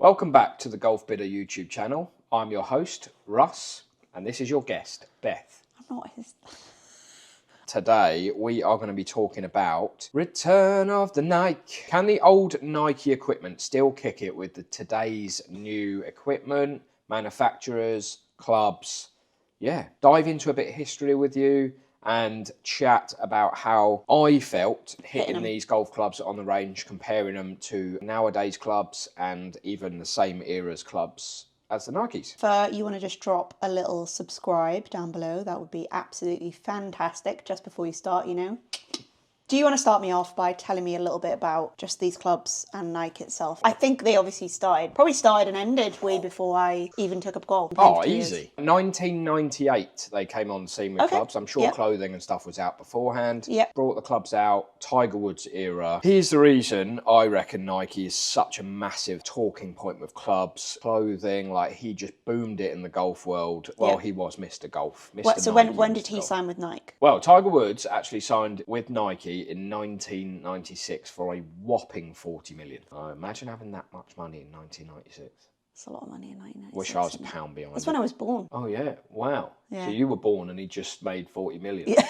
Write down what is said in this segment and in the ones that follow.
Welcome back to the Golfbidder YouTube channel. I'm your host, Russ, and this is your guest, Beth. I'm not his... Today, we are going to be talking about return of the Nike. Can the old Nike equipment still kick it with today's new equipment, manufacturers, clubs? Yeah, dive into a bit of history with you and chat about how I felt hitting these golf clubs on the range, comparing them to nowadays clubs and even the same era's clubs as the Nikes. If you want to just drop a little subscribe down below, that would be absolutely fantastic just before you start, you know. Do you want to start me off by telling me a little bit about just these clubs and Nike itself? I think they obviously probably started and ended way before I even took up golf. Oh, easy. 1998, they came on the scene with clubs. I'm sure clothing and stuff was out beforehand. Yep. Brought the clubs out, Tiger Woods era. Here's the reason I reckon Nike is such a massive talking point with clubs, clothing. Like, he just boomed it in the golf world. Well, he was Mr. Golf. So when did he sign with Nike? Well, Tiger Woods actually signed with Nike in 1996 for a whopping 40 million. Imagine having that much money in 1996. That's a lot of money in 1996. Wish I was a pound behind. That's when I was born. Oh yeah, wow. Yeah. So you were born and he just made 40 million. Yeah.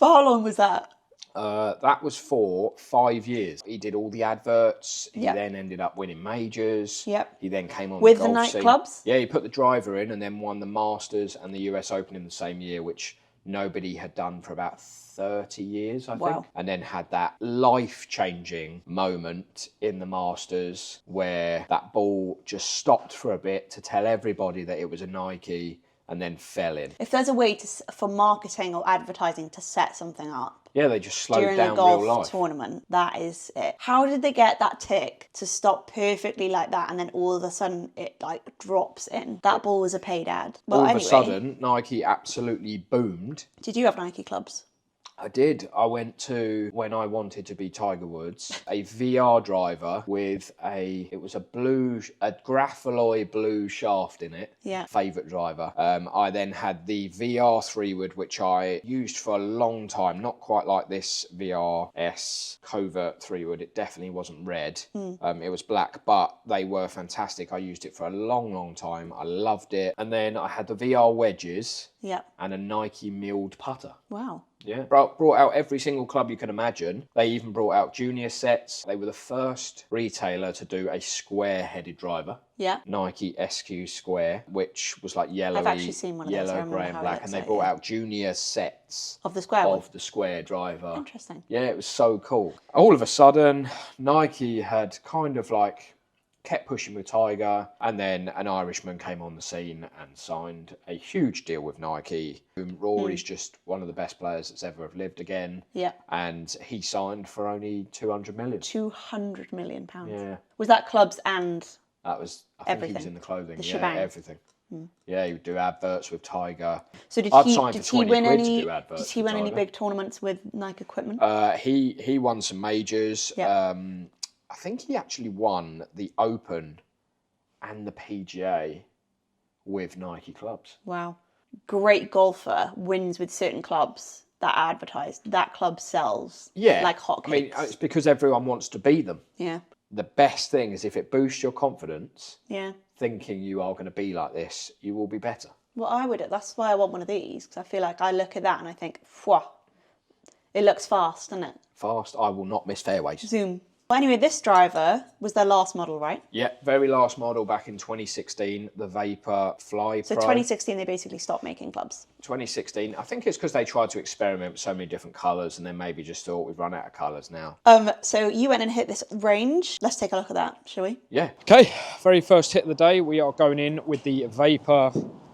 For how long was that? That was for 5 years. He did all the adverts. He then ended up winning majors. Yep. He then came on with the golf golf scene. Clubs? Yeah, he put the driver in and then won the Masters and the US Open in the same year, which nobody had done for about 30 years, I think. And then had that life-changing moment in the Masters where that ball just stopped for a bit to tell everybody that it was a Nike and then fell in. If there's a way for marketing or advertising to set something up, yeah, they just slowed during down a golf real life. tournament, that is it. How did they get that tick to stop perfectly like that and then all of a sudden it like drops in? That ball was a paid ad. Well, all of a sudden, Nike absolutely boomed. Did you have Nike clubs? I did. I went to, when I wanted to be Tiger Woods, a VR driver with it was a grapholloy blue shaft in it. Yeah. Favourite driver. I then had the VR 3-wood, which I used for a long time. Not quite like this VRS Covert 3-wood. It definitely wasn't red. It was black, but they were fantastic. I used it for a long, long time. I loved it. And then I had the VR wedges. Yeah. And a Nike milled putter. Wow. Yeah, brought out every single club you can imagine. They even brought out junior sets. They were the first retailer to do a square-headed driver. Yeah. Nike SQ Square, which was like yellowy, I've actually seen one of those. yellow, grey and black. And they brought out junior sets of the square driver. Interesting. Yeah, it was so cool. All of a sudden, Nike had kind of like kept pushing with Tiger, and then an Irishman came on the scene and signed a huge deal with Nike. Rory's just one of the best players that's ever lived again. Yeah. And he signed for only 200 million. 200 million pounds. Yeah. Was that clubs and that was, I think he was in the clothing. The shebang. Everything. Yeah, he would do adverts with Tiger. So did he win any big tournaments with Nike equipment? He won some majors. Yeah. I think he actually won the Open and the PGA with Nike clubs. Wow. Great golfer wins with certain clubs that are advertised. That club sells like hotcakes. I mean, it's because everyone wants to beat them. Yeah. The best thing is if it boosts your confidence, thinking you are going to be like this, you will be better. Well, that's why I want one of these, because I feel like I look at that and I think, phew, it looks fast, doesn't it? Fast. I will not miss fairways. Zoom. Well, anyway, this driver was their last model, right? Yeah, very last model back in 2016, the Vapor Fly Pro. So 2016, they basically stopped making clubs. 2016, I think it's because they tried to experiment with so many different colours and then maybe just thought we've run out of colours now. So you went and hit this range. Let's take a look at that, shall we? Yeah. Okay, very first hit of the day, we are going in with the Vapor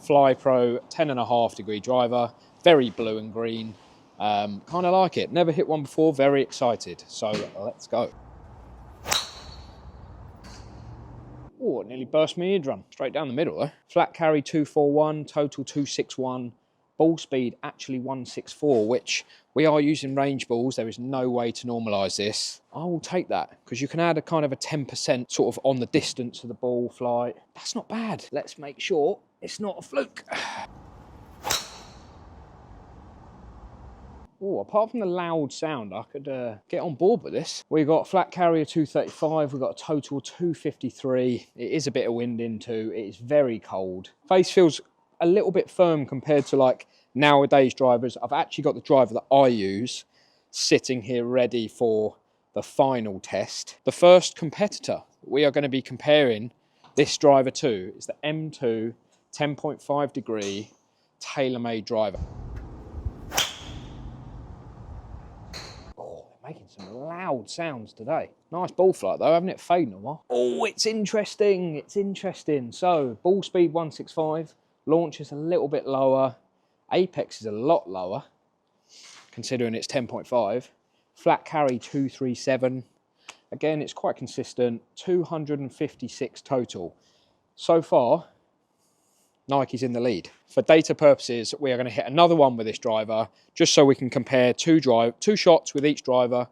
Fly Pro 10.5 degree driver. Very blue and green. Kind of like it. Never hit one before, very excited. So let's go. Oh, it nearly burst my eardrum. Straight down the middle, though. Flat carry 241, total 261. Ball speed actually 164, which we are using range balls. There is no way to normalise this. I will take that, because you can add a kind of a 10% sort of on the distance of the ball flight. That's not bad. Let's make sure it's not a fluke. Oh, apart from the loud sound, I could get on board with this. We got flat carrier 235, we've got a total 253. It is a bit of wind into, it is very cold. Face feels a little bit firm compared to like nowadays drivers. I've actually got the driver that I use sitting here ready for the final test. The first competitor we are going to be comparing this driver to is the M2 10.5 degree tailor-made driver. Making some loud sounds today. Nice ball flight though, haven't it? Fading a while. Oh, it's interesting. It's interesting. So, ball speed 165, launch is a little bit lower, apex is a lot lower, considering it's 10.5. Flat carry 237. Again, it's quite consistent. 256 total. So far, Nike's in the lead. For data purposes, we are going to hit another one with this driver, just so we can compare two shots with each driver.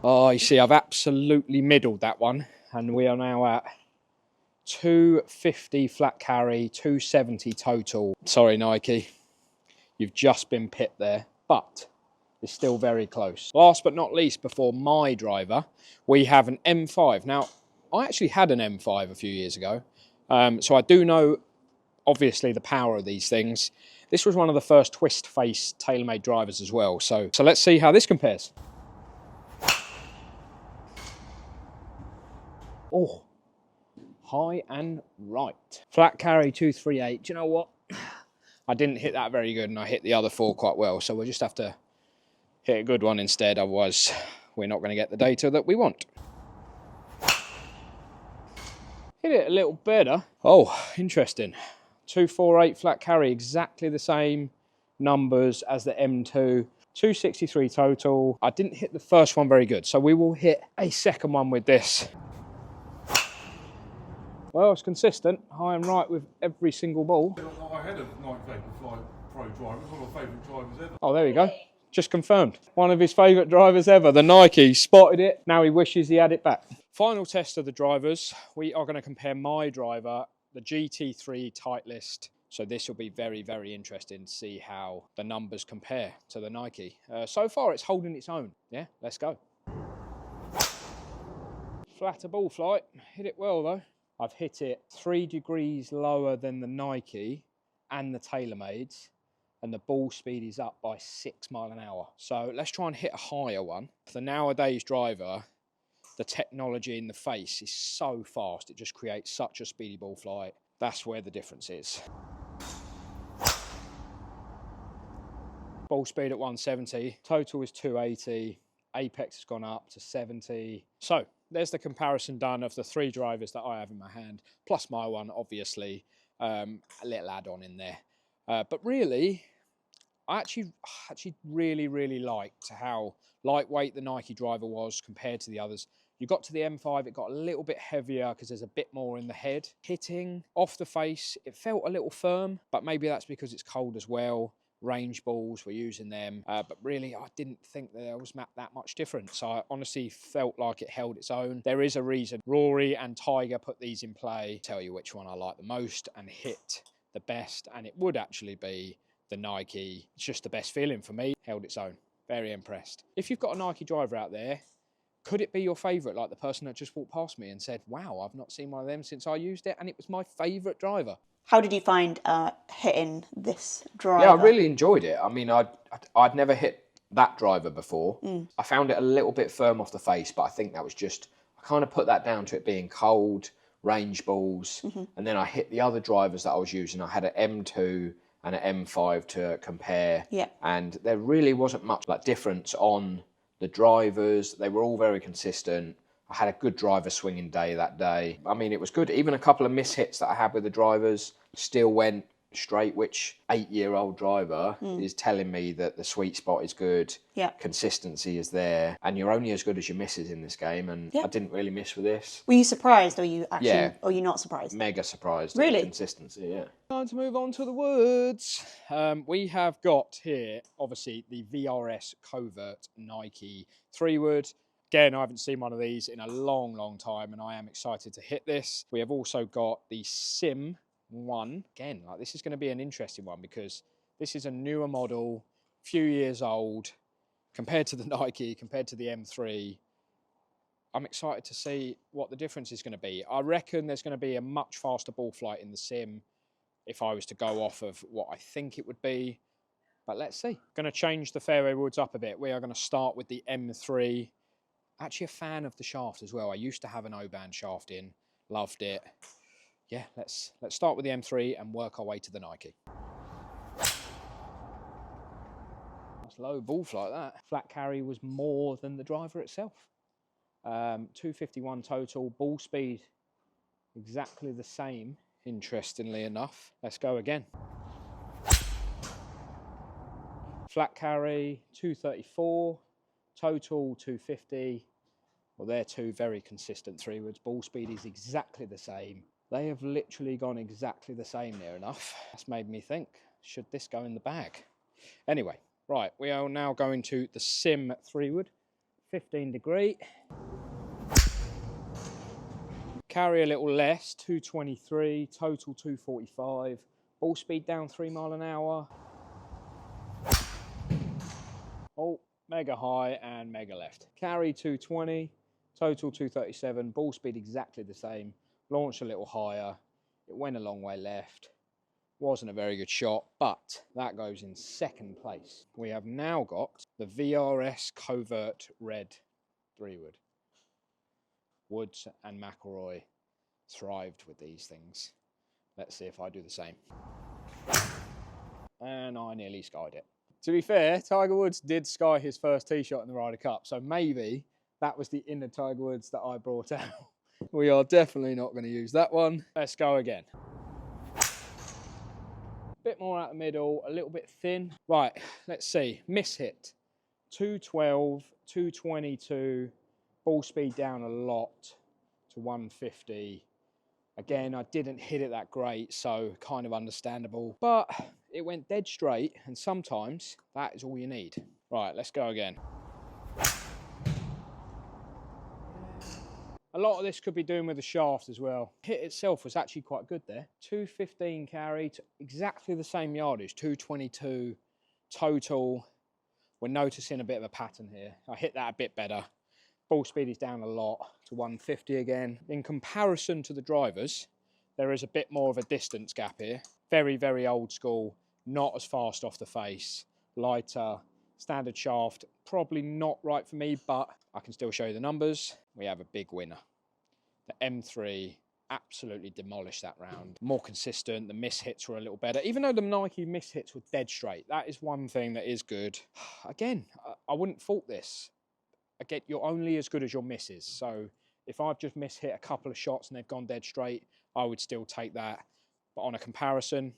Oh, you see, I've absolutely middled that one, and we are now at 250 flat carry, 270 total. Sorry, Nike, you've just been pipped there, but it's still very close. Last but not least, before my driver, we have an M5. Now, I actually had an M5 a few years ago, so I do know, obviously, the power of these things. This was one of the first twist face tailor-made drivers as well, so let's see how this compares. Oh, high and right. Flat carry 238. Do you know what? I didn't hit that very good, and I hit the other four quite well, so we'll just have to hit a good one instead, otherwise we're not going to get the data that we want. Hit it a little better. Oh, interesting. 248 flat carry, exactly the same numbers as the M2. 263 total. I didn't hit the first one very good, so we will hit a second one with this. Well, it's consistent, high and right with every single ball. I had a Nike VRS Pro driver, it's one of my favourite drivers ever. Oh, there we go. Just confirmed. One of his favourite drivers ever. The Nike spotted it. Now he wishes he had it back. Final test of the drivers. We are going to compare my driver, the GT3 Titleist. So this will be very, very interesting to see how the numbers compare to the Nike. So far, it's holding its own. Yeah, let's go. Flatter ball flight. Hit it well, though. I've hit it 3 degrees lower than the Nike and the TaylorMades. And the ball speed is up by 6 miles an hour. So let's try and hit a higher one. For nowadays driver, the technology in the face is so fast, it just creates such a speedy ball flight. That's where the difference is. Ball speed at 170, total is 280, apex has gone up to 70. So there's the comparison done of the 3 drivers that I have in my hand, plus my one, obviously, a little add-on in there. But really, I actually really, really liked how lightweight the Nike driver was compared to the others. You got to the M5, it got a little bit heavier because there's a bit more in the head. Hitting off the face, it felt a little firm, but maybe that's because it's cold as well. Range balls, we're using them. But really, I didn't think there was that much difference. I honestly felt like it held its own. There is a reason Rory and Tiger put these in play. Tell you which one I like the most and hit the best, and it would actually be the Nike. It's just the best feeling for me. Held its own. Very impressed. If you've got a Nike driver out there, could it be your favourite, like the person that just walked past me and said, wow, I've not seen one of them since I used it, and it was my favourite driver? How did you find hitting this driver? Yeah, I really enjoyed it. I mean, I'd never hit that driver before. I found it a little bit firm off the face, but I think that was just, I kind of put that down to it being cold, range balls, and then I hit the other drivers that I was using. I had an M2 and an M5 to compare, and there really wasn't much like difference on the drivers. They were all very consistent. I had a good driver swinging day that day. I mean, it was good. Even a couple of mishits that I had with the drivers still went straight, which 8-year-old driver is telling me that the sweet spot is good. Consistency is there, and you're only as good as your misses in this game, and I didn't really miss with this. Were you surprised, or you actually, or you not surprised? Mega surprised. Really? At the consistency, Time to move on to the woods. We have got here, obviously, the VRS Covert Nike 3-wood. Again, I haven't seen one of these in a long, long time, and I am excited to hit this. We have also got the Sim one. Again, like this is going to be an interesting one because this is a newer model, few years old, compared to the Nike, compared to the M3. I'm excited to see what the difference is going to be. I reckon there's going to be a much faster ball flight in the sim if I was to go off of what I think it would be. But let's see. Going to change the fairway woods up a bit. We are going to start with the M3. Actually a fan of the shaft as well. I used to have an O-band shaft in. Loved it. Yeah, let's start with the M3 and work our way to the Nike. That's low ball flight, that. Flat carry was more than the driver itself. 251 total. Ball speed exactly the same, interestingly enough. Let's go again. Flat carry, 234. Total, 250. Well, they're two very consistent 3-woods. Ball speed is exactly the same. They have literally gone exactly the same near enough. That's made me think, should this go in the bag? Anyway, right, we are now going to the sim 3-wood. 15 degree. Carry a little less, 223. Total, 245. Ball speed down 3 miles an hour. Oh, mega high and mega left. Carry 220, total 237, ball speed exactly the same. Launched a little higher, it went a long way left. Wasn't a very good shot, but that goes in second place. We have now got the VRS Covert Red 3-wood. Woods and McIlroy thrived with these things. Let's see if I do the same. And I nearly skied it. To be fair, Tiger Woods did sky his first tee shot in the Ryder Cup, so maybe that was the inner Tiger Woods that I brought out. We are definitely not going to use that one. Let's go again. Bit more out the middle, a little bit thin. Right, let's see. Miss hit. 212, 222. Ball speed down a lot to 150. Again, I didn't hit it that great, so kind of understandable. But it went dead straight, and sometimes that is all you need. Right, let's go again. A lot of this could be doing with the shaft as well. Hit itself was actually quite good there. 215 carry, to exactly the same yardage, 222 total. We're noticing a bit of a pattern here. I hit that a bit better. Ball speed is down a lot to 150 again. In comparison to the drivers, there is a bit more of a distance gap here. Very, very old school, not as fast off the face, lighter, standard shaft. Probably not right for me, but I can still show you the numbers. We have a big winner. The M3 absolutely demolished that round. More consistent, the miss hits were a little better. Even though the Nike miss hits were dead straight, that is one thing that is good. Again, I wouldn't fault this. Again, you're only as good as your misses. So if I've just mishit a couple of shots and they've gone dead straight, I would still take that. But on a comparison,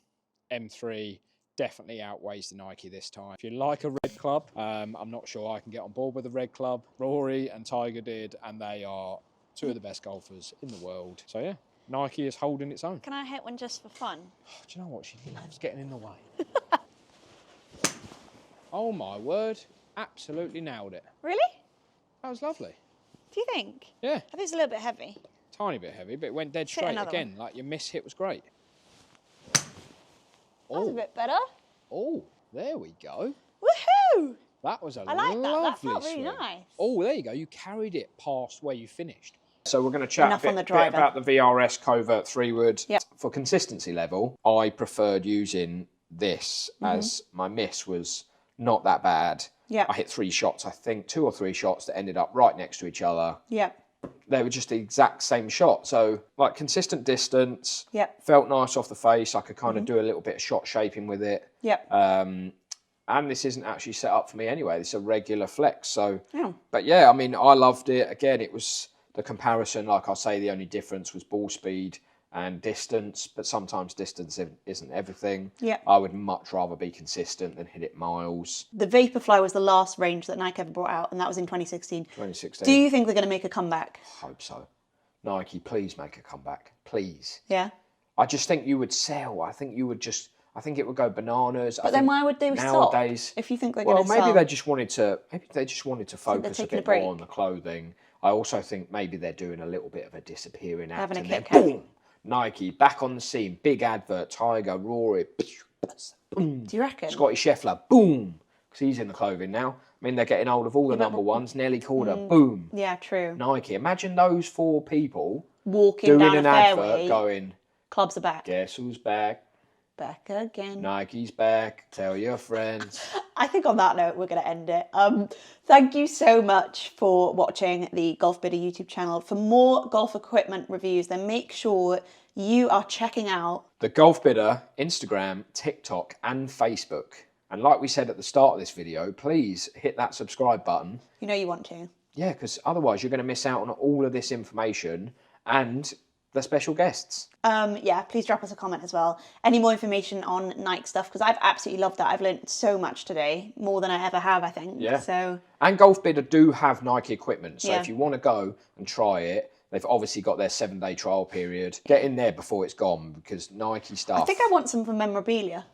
M3 definitely outweighs the Nike this time. If you like a red club, I'm not sure I can get on board with a red club. Rory and Tiger did, and they are two of the best golfers in the world. So yeah, Nike is holding its own. Can I hit one just for fun? Oh, do you know what? She loves getting in the way. Oh my word, absolutely nailed it. Really? That was lovely. Do you think? Yeah. I think it's a little bit heavy. Tiny bit heavy, but it went dead straight again. Like your miss hit was great. That was a bit better. Oh, there we go. Woohoo! That was a I like that. That lovely felt really swing. nice. Oh, there you go. You carried it past where you finished. So we're going to chat Enough a on the bit driver. about the VRS Covert 3-wood. Yep. For consistency level, I preferred using this as my miss was not that bad. Yeah. I hit 3 shots, I think, 2 or 3 shots that ended up right next to each other. Yep. They were just the exact same shot. So, like, consistent distance. Yep. Felt nice off the face. I could kind of do a little bit of shot shaping with it. Yep. And this isn't actually set up for me anyway. It's a regular flex. So, Oh. But yeah, I mean, I loved it. Again, it was the comparison. Like I say, the only difference was ball speed and distance, but sometimes distance isn't everything. Yeah. I would much rather be consistent than hit it miles. The Vaporfly was the last range that Nike ever brought out, and that was in 2016. 2016. Do you think they're going to make a comeback? Hope so. Nike, please make a comeback. Please. Yeah. I just think you would sell. I think it would go bananas. But then why would they nowadays, stop if you think they're going to sell? Well, maybe they just wanted to focus a taking a bit break. more on the clothing. I also think maybe they're doing a little bit of a disappearing act. Having a and then Kit Kat. boom, Nike back on the scene, big advert, Tiger, Rory, boom. Do you reckon? Scotty Scheffler, boom, because he's in the clothing now. I mean, they're getting hold of all the number ones. Nelly Corda, boom. Yeah, true. Nike. Imagine those 4 people Walking doing down an a fairway, advert going, clubs are back. guess who's back? Back again. Nike's back. Tell your friends. I think on that note, we're going to end it. Thank you so much for watching the Golfbidder YouTube channel. For more golf equipment reviews, then make sure you are checking out The Golfbidder, Instagram, TikTok, and Facebook. And like we said at the start of this video, please hit that subscribe button. You know you want to. Yeah, because otherwise you're going to miss out on all of this information and the special guests. Yeah, please drop us a comment as well. Any more information on Nike stuff, because I've absolutely loved that. I've learned so much today, more than I ever have, I think. Yeah. So. And Golfbidder do have Nike equipment, so Yeah. if you want to go and try it, they've obviously got their 7-day trial period. Get in there before it's gone, because Nike stuff... I think I want some for memorabilia.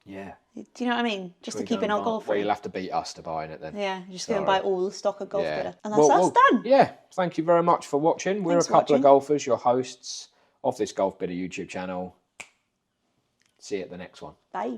Yeah. Do you know what I mean? Just to We keep go in and our buy- golf Well, room. you'll have to beat us to buying it then. Yeah, you're just going to buy all the stock of Golfbidder. And that's Well, us done. Yeah, thank you very much for watching. We're Thanks a for couple of watching. golfers, your hosts of this Golfbidder YouTube channel. See you at the next one. Bye.